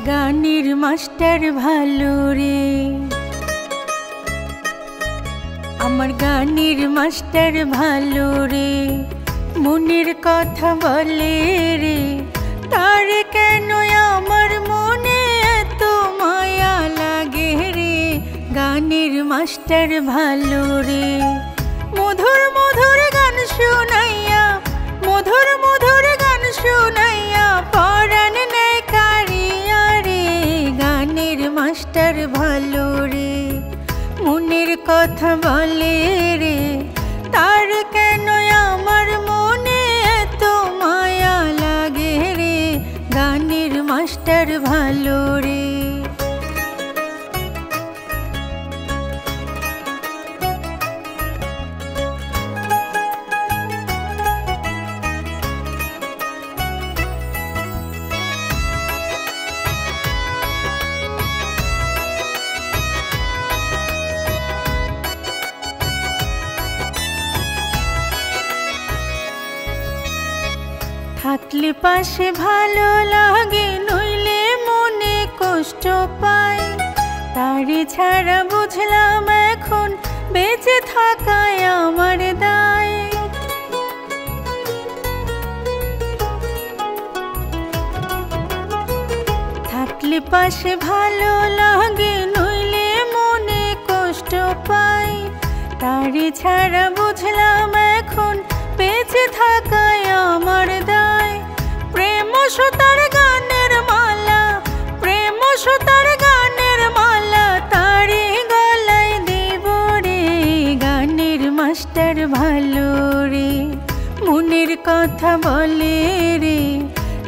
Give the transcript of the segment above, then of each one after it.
গানের মাস্টার ভালো রে, আমার গানের মাস্টার ভালো রে, মনের কথা বলে রে, তার কেন আমার মনে এত মায়া লাগে রে। গানের মাস্টার ভালো রে, মধুর মধুর গান শুনাইয়া, মধুর মধুর গান শুনাইয়া পরাণ নেয় কারিয়া রে। গানের মাস্টার ভালো রে, মনের কথা বলে রে, তার কেন আমার মনে এত মায়া লাগে রে। গানের মাস্টার ভালো রে। থাকলে পাশে ভালো লাগে, নইলে মনে কষ্ট পায়, তারে ছাড়া বুঝলাম এখন বেঁচে থাকায় আমার দায়। থাকলে পাশে ভালো লাগে, নইলে মনে কষ্ট পাই, তারে ছাড়া বুঝলাম এখন বেঁচে থাকায় আমার দায়। প্রেম সুতার গানের মালা, প্রেম সুতার গানের মালা তারে গলায় দেব রে। গানের মাস্টার ভালো রে, মনের কথা বলে রে,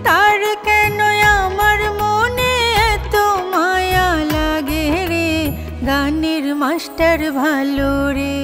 তার কেন আমার মনে এত মায়া লাগে রে। গানের মাস্টার ভালো রে।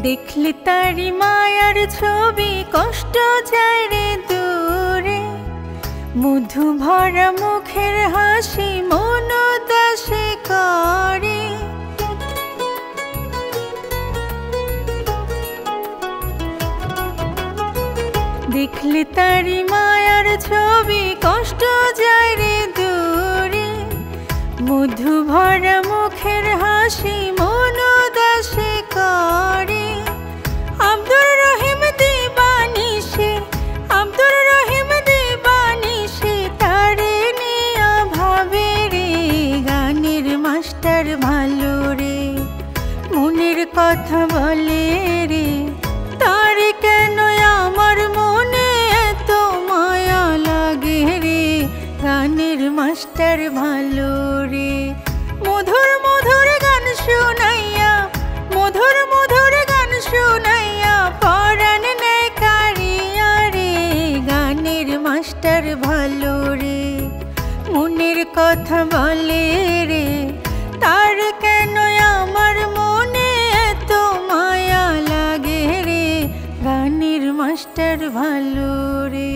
দেখলে তারি মায়ার ছবি কষ্ট যায় রে দূরে, মধু ভরা মুখের হাসি মন দাসে করে। দেখলে তারি মায়ার ছবি কষ্ট যায় রে দূরে, মধু ভরা মুখের হাসি মন দাসে করে। আব্দুর রহিম দিবানিশে, আব্দুর রহিম দিবানিশে তারে নিয়া ভাবে রে। গানের মাস্টার ভালো রে, মনের কথা বলে রে, তার কেন আমার মনে এত মায়া লাগে রে। গানের মাস্টার ভালো রে, মধুর মধুর গান শুনাইয়া, মধুর মধুর গান শুনাইয়া পরাণ নেয় কারিয়া রে। গানের মাস্টার ভালো রে, মনের কথা বলে রে, তার কেন আমার মনে এত মায়া লাগে রে। গানের মাস্টার ভালো রে।